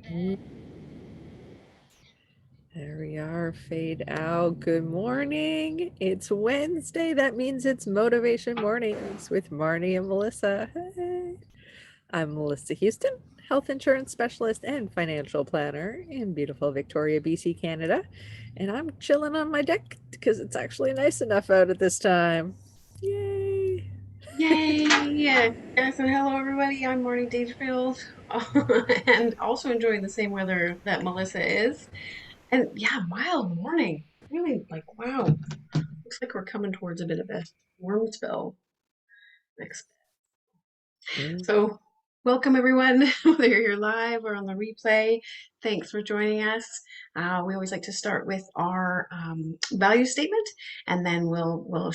Mm, There we are. Fade out. Good morning. It's Wednesday. That means it's Motivation Mornings with Marnie and Melissa. Hey. I'm Melissa Houston, health insurance specialist and financial planner in beautiful Victoria, BC, Canada. And I'm chilling on my deck because it's actually nice enough out at this time. Yay. Yay! Yeah. Yes, and hello everybody. I'm Marnie Dangerfield, and also enjoying the same weather that Melissa is. And yeah, mild morning. Really, like wow. Looks like we're coming towards a bit of a warm spell next. Mm. So, welcome everyone, whether you're here live or on the replay. Thanks for joining us. We always like to start with our value statement, and then we'll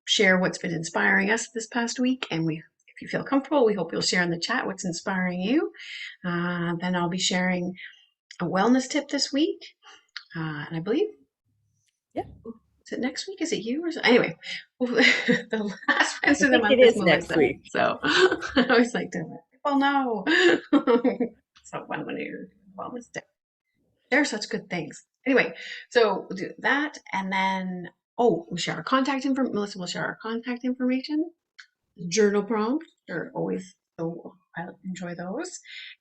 share what's been inspiring us this past week. And if you feel comfortable, we hope you'll share in the chat what's inspiring you. Then I'll be sharing a wellness tip this week, and I believe. Yeah, Is it next week? Is it you? Anyway, the last I Wednesday of the think it month is is next Melissa. week. So I always like to let people know. So when you're wellness day, share such good things. Anyway, so we'll do that, and then we share our contact information. Melissa will share our contact information. Journal prompts are always so I enjoy those,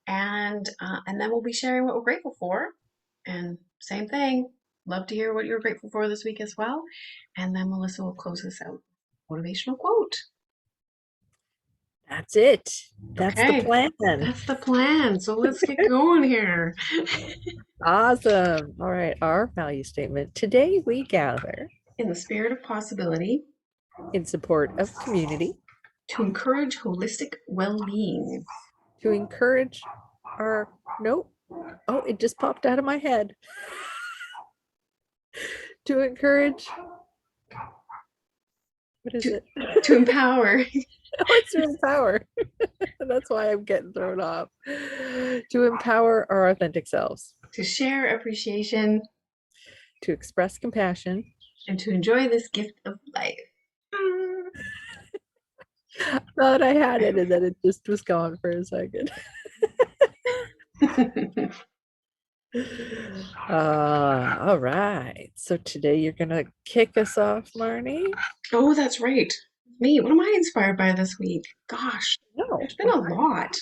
and then we'll be sharing what we're grateful for, and same thing. Love to hear what you're grateful for this week as well. And then Melissa will close us out. Motivational quote. That's it. That's the Okay, plan. that's the plan. So let's get going here. Awesome. All right. Our value statement. Today we gather In the spirit of possibility, in support of community to encourage holistic well being. to encourage our, nope. Oh, it just popped out of my head. To encourage, what is To, it? to empower, Oh, it's to empower. That's why I'm getting thrown off. To empower our authentic selves, to share appreciation, to express compassion. and to enjoy this gift of life. Thought I had it and then it just was gone for a second. All right. So today you're gonna kick us off, Marnie. Oh, that's right. Me, what am I inspired by this week? Gosh, No. there's been a lot.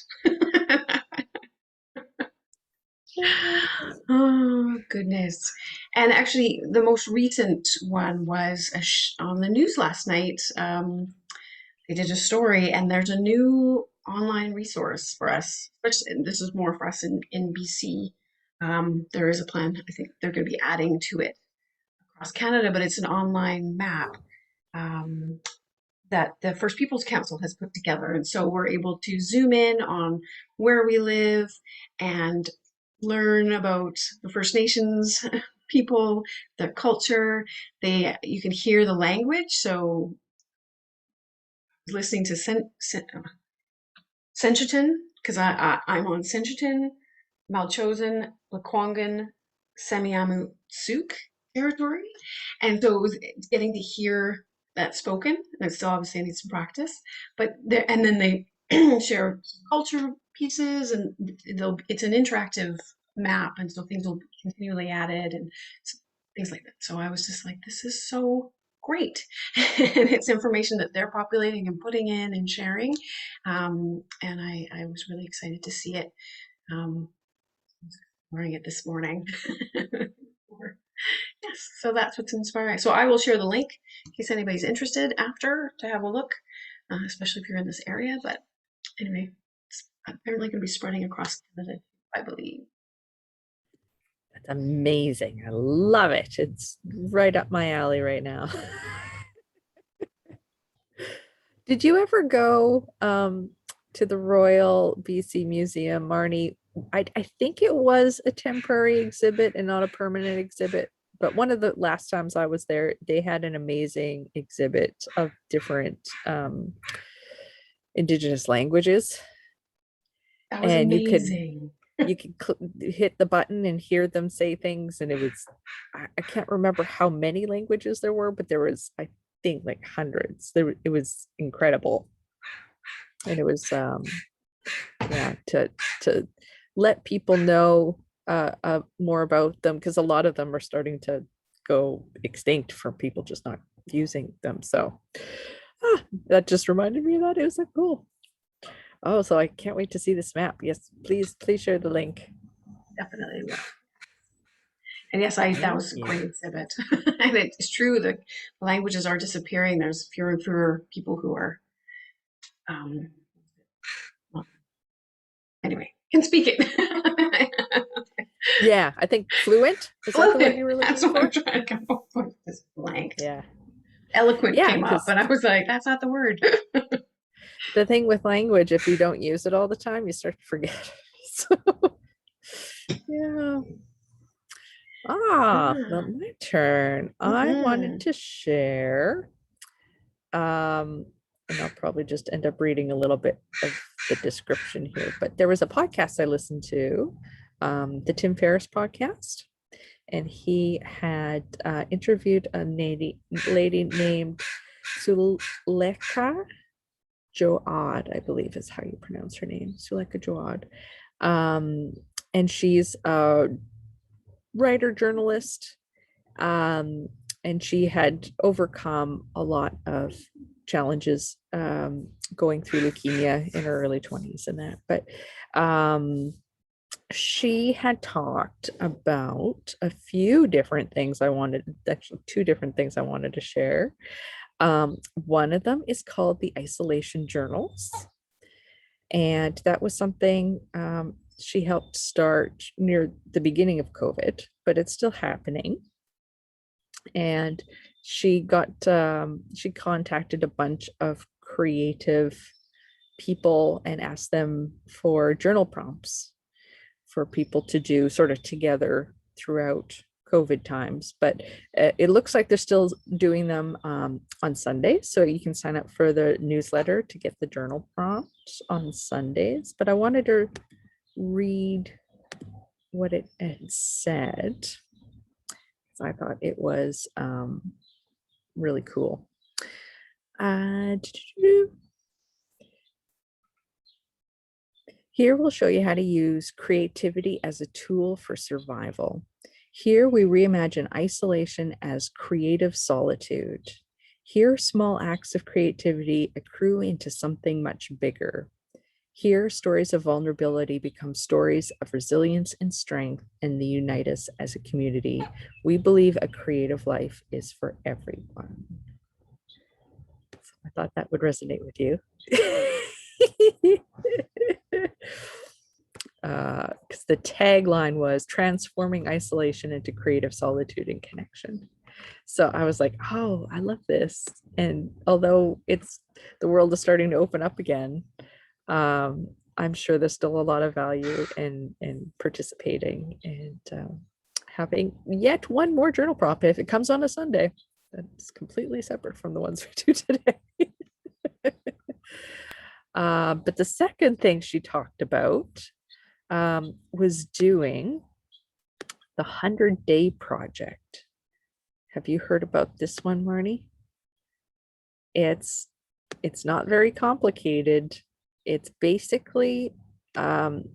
Oh, goodness. And actually, the most recent one was on the news last night. They did a story, and there's a new online resource for us. This is more for us in BC. There is a plan. I think they're going to be adding to it across Canada, but it's an online map um, that the First Peoples Council has put together. And so we're able to zoom in on where we live and learn about the First Nations people, their culture. You can hear the language. So listening to Senchiton, because I'm on Senchiton, Malchosen, Lekwungen, Semiamu Suk territory. And so it was getting to hear that spoken. And still obviously I need some practice. And then they share culture pieces, and it's an interactive map, and so things will be continually added and things like that. So I was just like, this is so great. And it's information that they're populating and putting in and sharing. And I was really excited to see it. Um, Learning it this morning. Yes, so that's what's inspiring. So I will share the link in case anybody's interested after to have a look, especially if you're in this area. But anyway, it's apparently going to be spreading across Canada, I believe. That's amazing. I love it. It's right up my alley right now. Did you ever go to the Royal BC Museum, Marnie? I think it was a temporary exhibit and not a permanent exhibit. But one of the last times I was there, they had an amazing exhibit of different indigenous languages, That was and amazing. you could hit the button and hear them say things, and it was I can't remember how many languages there were, but there was, I think, like hundreds. It was incredible, and it was yeah, to let people know more about them, because a lot of them are starting to go extinct from people just not using them. So that just reminded me of that. It was like, cool. Oh, so I can't wait to see this map. Yes, please share the link. Definitely will. And yes, that Thank was a great you. exhibit. And it's true that languages are disappearing. There's fewer and fewer people who are, um, well, anyway, can speak it. Yeah, I think fluent. Is that the word Fluent. you were That's looking what I'm for? trying to come up with. This blanked. Yeah. Eloquent Yeah, came up, because but I was like, that's not the word. the thing with language, if you don't use it all the time, you start to forget. So, yeah. Well, my turn. I wanted Mm-hmm. to share, and I'll probably just end up reading a little bit of the description here, but there was a podcast I listened to, the Tim Ferriss podcast, and he had interviewed a lady named Suleka Joad, I believe is how you pronounce her name, Suleka Joad. Um, and she's a writer, journalist, um, and she had overcome a lot of challenges going through leukemia in her early 20s and that. But she had talked about a few different things I wanted, actually, two different things I wanted to share. One of them is called the Isolation Journals. And that was something she helped start near the beginning of COVID, but it's still happening. And she contacted a bunch of creative people and asked them for journal prompts for people to do sort of together throughout COVID times. But it looks like they're still doing them on Sundays. So you can sign up for the newsletter to get the journal prompts on Sundays. But I wanted to read what it had said. So I thought it was really cool. Here we'll show you how to use creativity as a tool for survival. Here we reimagine isolation as creative solitude. Here small acts of creativity accrue into something much bigger. Here stories of vulnerability become stories of resilience and strength, and they unite us as a community. We believe a creative life is for everyone. I thought that would resonate with you. Because the tagline was transforming isolation into creative solitude and connection. So I was like, oh, I love this. And although it's the world is starting to open up again, I'm sure there's still a lot of value in participating and having yet one more journal prompt if it comes on a Sunday. That's completely separate from the ones we do today. But the second thing she talked about was doing the 100-Day Project. Have you heard about this one, Marnie? It's not very complicated. It's basically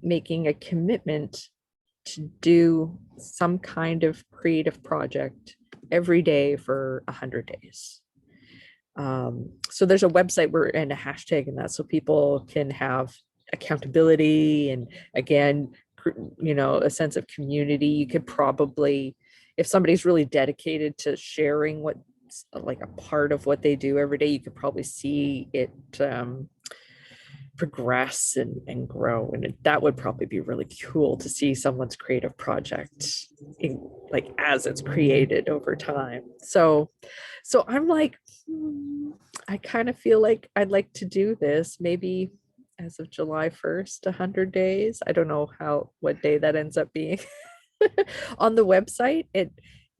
making a commitment to do some kind of creative project every day for 100 days. So there's a website and a hashtag in that, so people can have accountability and, again, a sense of community. You could probably, if somebody's really dedicated to sharing what, like, a part of what they do every day, you could probably see it progress and grow, and that would probably be really cool to see someone's creative project like as it's created over time. So I'm like, I kind of feel like I'd like to do this maybe as of July 1st, 100 days. I don't know what day that ends up being. On the website,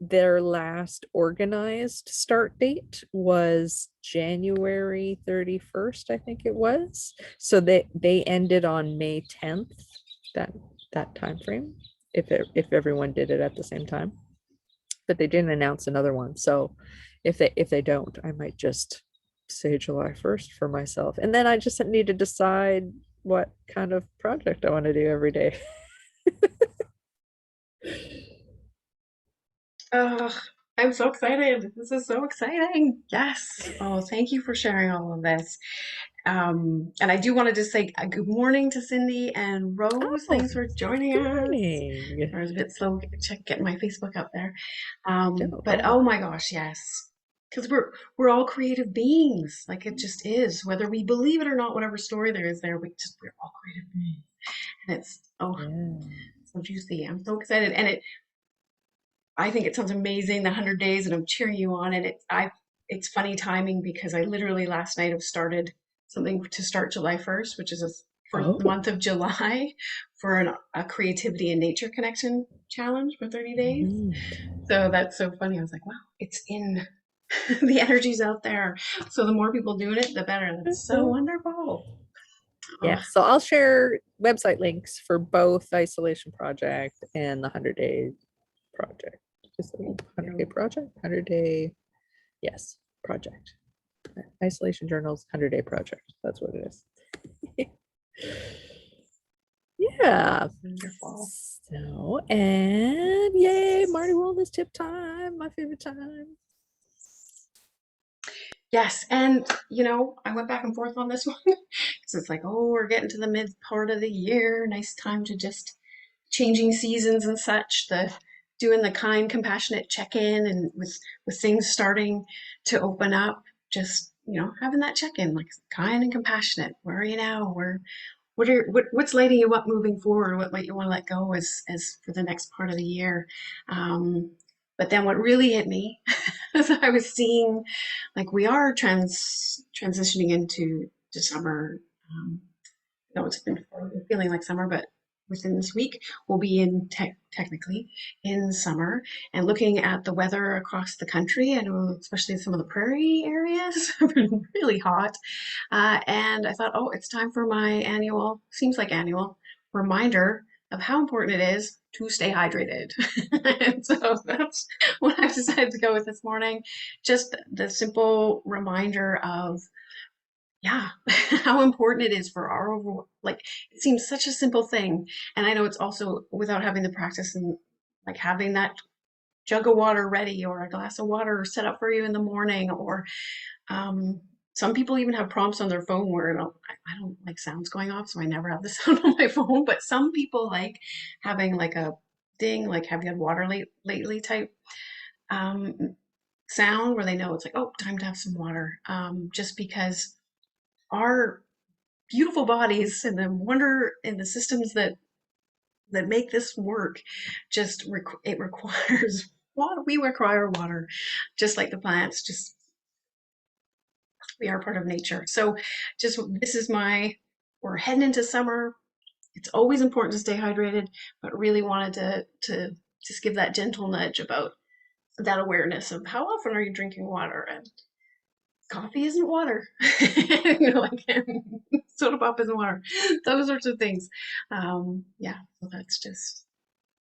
their last organized start date was January 31st, I think it was. So they ended on May 10th, that time frame, if everyone did it at the same time. But they didn't announce another one. So if they don't, I might just say July 1st for myself. And then I just need to decide what kind of project I want to do every day. Oh, I'm so excited. This is so exciting. Yes. Oh, thank you for sharing all of this. And I do want to just say good morning to Cindy and Rose. Oh, Thanks for joining good us. morning. I was a bit slow getting my Facebook up there. But Oh, oh my gosh, yes. Because we're all creative beings. Like it just is. Whether we believe it or not, whatever story there is there, we're all creative beings. And it's yeah. so juicy. I'm so excited. And I think it sounds amazing, the 100 days, and I'm cheering you on. And it's funny timing because I literally last night have started something to start July 1st, which is for the Oh, month of July for a creativity and nature connection challenge for 30 days. neat. So that's so funny. I was like, wow, it's in the energy's out there. So the more people doing it, the better. That's so wonderful. Oh, Yeah, so I'll share website links for both Isolation Project and the 100 Day Project. Just a thank 100 Day you. Project, 100 Day, yes, Project. Isolation Journals 100 Day Project. That's what it is. Yeah. Wonderful. So, and yay, Marty Wellness tip time, my favorite time. Yes, and I went back and forth on this one because it's like, oh, we're getting to the mid part of the year. Nice time to just changing seasons and such. The doing the kind, compassionate check-in, and with things starting to open up, just having that check-in, like kind and compassionate. Where are you now? What's lighting you up moving forward? What might you want to let go as for the next part of the year? But then what really hit me as I was seeing, like we are transitioning into to summer. No, it's been feeling like summer, but within this week we'll be in technically in summer, and looking at the weather across the country. I know especially some of the prairie areas have been really hot, and I thought, oh, it's time for my annual, seems like annual, reminder of how important it is to stay hydrated. And so that's what I've decided to go with this morning. Just the simple reminder of, yeah, how important it is for our overall, like, it seems such a simple thing. And I know it's also without having the practice and like having that jug of water ready or a glass of water set up for you in the morning, or um, some people even have prompts on their phone where I don't like sounds going off, so I never have the sound on my phone. But some people like having like a ding, like have you had water lately type um, sound where they know it's like, oh, time to have some water. Just because our beautiful bodies and the wonder and the systems that make this work just it requires water. We require water, just like the plants. Just we are part of nature. So just this is my, we're heading into summer. It's always important to stay hydrated, but really wanted to just give that gentle nudge about that awareness of how often are you drinking water, and coffee isn't water. Like soda pop isn't water. Those sorts of things. Yeah, so that's just,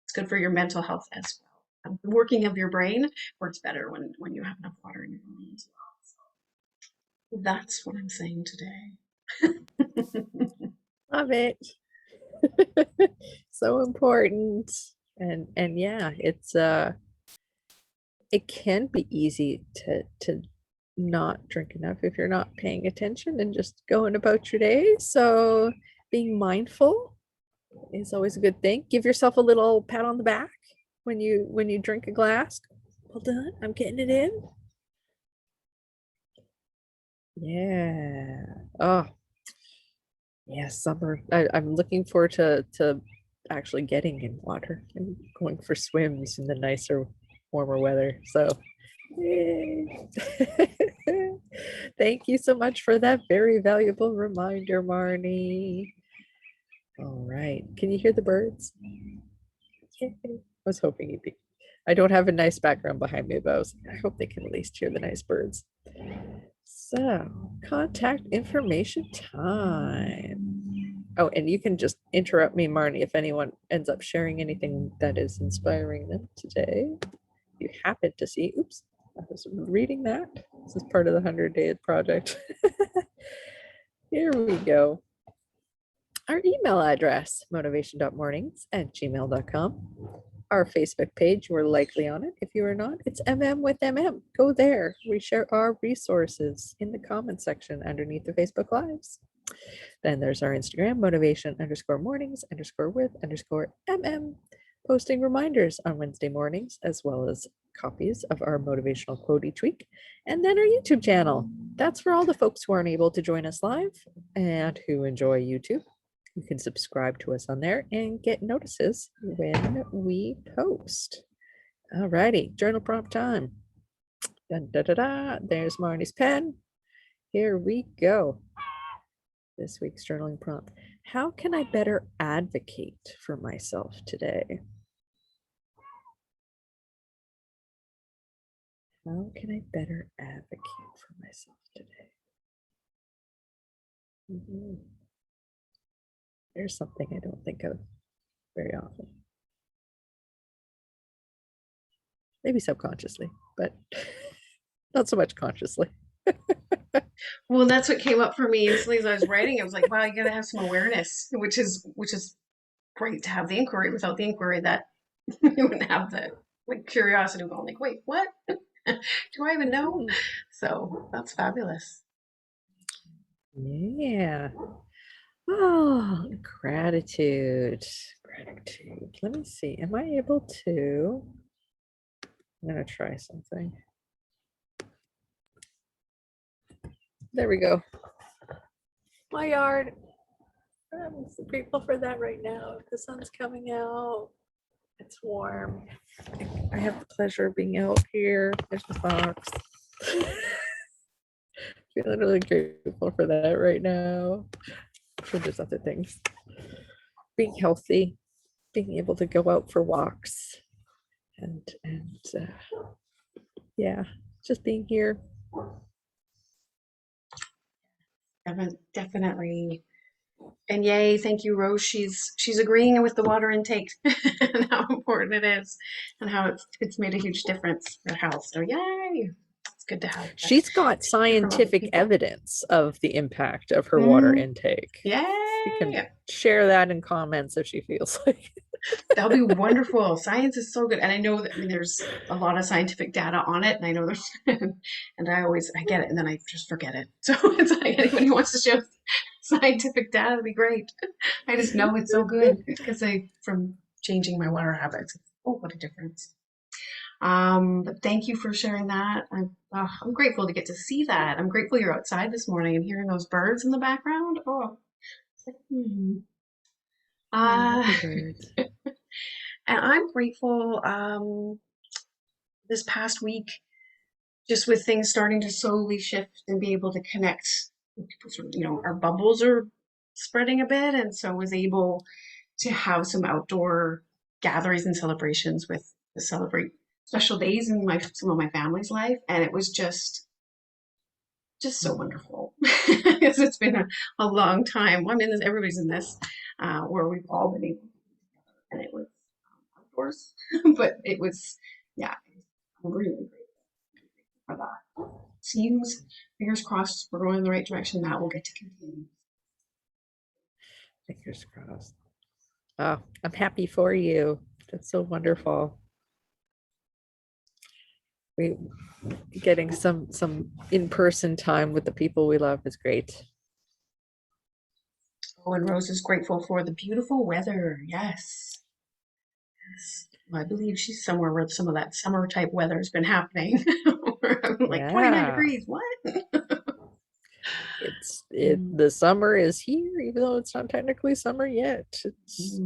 it's good for your mental health as well. The working of your brain works better when you have enough water in your body as well. So that's what I'm saying today. Love it. So important. And yeah, it can be easy to not drink enough if you're not paying attention and just going about your day. So being mindful is always a good thing. Give yourself a little pat on the back when you drink a glass. Well done, I'm getting it in. Yeah. Oh, yeah, summer. I'm looking forward to actually getting in water and going for swims in the nicer, warmer weather. So, yay. Thank you so much for that very valuable reminder, Marnie. All right. Can you hear the birds? Yay. I was hoping you'd be. I don't have a nice background behind me, but I hope they can at least hear the nice birds. So, contact information time. Oh, and you can just interrupt me, Marnie, if anyone ends up sharing anything that is inspiring them today. You happen to see, oops, I was reading that. This is part of the 100 Day Project. Here we go. Our email address, motivation.mornings@gmail.com. our Facebook page. You are likely on it. If you are not, it's MM with MM. Go there. We share our resources in the comment section underneath the Facebook Lives. Then there's our Instagram, motivation_mornings_with_MM, posting reminders on Wednesday mornings, as well as copies of our motivational quote each week. And then our YouTube channel. That's for all the folks who aren't able to join us live and who enjoy YouTube. You can subscribe to us on there and get notices when we post. All righty, journal prompt time. Dun, da, da, da. There's Marnie's pen. Here we go. This week's journaling prompt. How can I better advocate for myself today? How can I better advocate for myself today? There's something I don't think of very often. Maybe subconsciously, but not so much consciously. Well, that's what came up for me instantly as I was writing. I was like, wow, you gotta have some awareness, which is great to have the inquiry. Without the inquiry, that you wouldn't have the like curiosity going like, wait, what? Do I even know? So that's fabulous. Yeah. Oh, gratitude. Gratitude. Let me see. Am I able to? I'm going to try something. There we go. My yard. I'm so grateful for that right now. The sun's coming out. It's warm. I have the pleasure of being out here. There's the fox. Feeling really grateful for that right now. I'm sure there's other things. Being healthy, being able to go out for walks, and yeah, just being here. Definitely. And yay, thank you, Rose. She's agreeing with the water intake and how important it is, and how it's made a huge difference for health. So yay, it's good to have that She's got from other scientific people. evidence of the impact of her water intake. She can Yay! share that in comments if she feels like it. That'll be wonderful. Science is so good, and I know that. I mean, there's a lot of scientific data on it, and I know there's, and I get it, and then I just forget it. So it's like anyone who wants to share scientific data would be great. I just know it's so good because from changing my water habits. Oh, what a difference. But thank you for sharing that. I'm grateful to get to see that. I'm grateful you're outside this morning and hearing those birds in the background. Oh, it's like, Happy Uh, birds. and I'm grateful this past week, just with things starting to slowly shift and be able to connect with people, sort of, our bubbles are spreading a bit, and so was able to have some outdoor gatherings and celebrations to celebrate special days in some of my family's life, and it was just so wonderful because it's been a long time. Well, I mean, everybody's in this where we've all been able to together, and it was outdoors, but it was, yeah, I'm really grateful for that. Seems, fingers crossed, we're going in the right direction. That will get to continue. Fingers crossed. Oh, I'm happy for you. That's so wonderful. We getting some in-person time with the people we love is great. Oh, and Rose is grateful for the beautiful weather. Yes. Yes. Well, I believe she's somewhere where some of that summer type weather has been happening. Like 29 Yeah. degrees. What? The summer is here, even though it's not technically summer yet. It's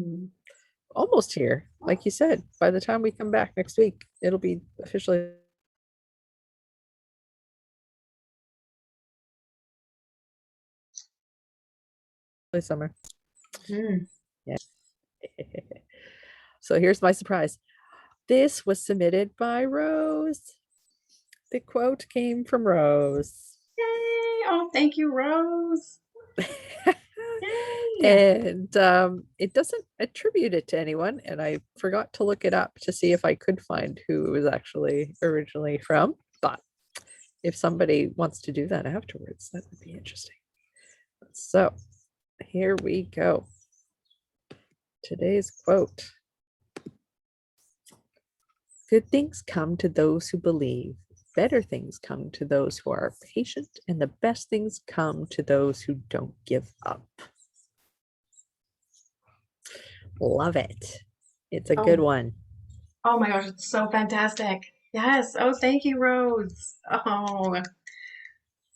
almost here. Like you said, by the time we come back next week, it'll be officially summer. Mm. Yeah. So here's my surprise. This was submitted by Rose. The quote came from Rose. Yay! Oh, thank you, Rose. Yay! And it doesn't attribute it to anyone, and I forgot to look it up to see if I could find who it was actually originally from, but if somebody wants to do that afterwards, that would be interesting. So here we go. Today's quote. Good things come to those who believe. Better things come to those who are patient, and the best things come to those who don't give up. Love it. It's a good Oh, one. oh my gosh, it's so fantastic. Yes. Oh, thank you, Rose. Oh,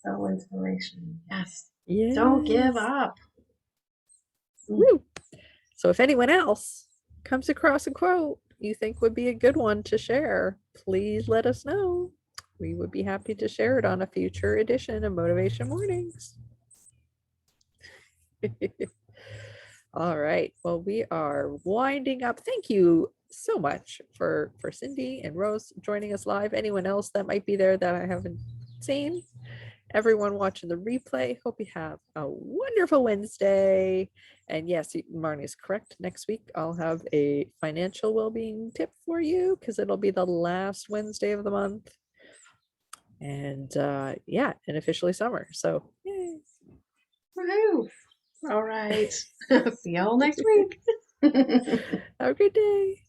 so inspirational. Yes. Don't give Yes. up. Mm. Woo. So if anyone else comes across a quote you think would be a good one to share, please let us know. We would be happy to share it on a future edition of Motivation Mornings. All right. Well, we are winding up. Thank you so much for Cindy and Rose joining us live. Anyone else that might be there that I haven't seen? Everyone watching the replay, hope you have a wonderful Wednesday. And yes, Marnie is correct. Next week, I'll have a financial well-being tip for you because it'll be the last Wednesday of the month. And yeah, and officially summer. So yay. Woohoo. All right. See y'all next week. Have a great day.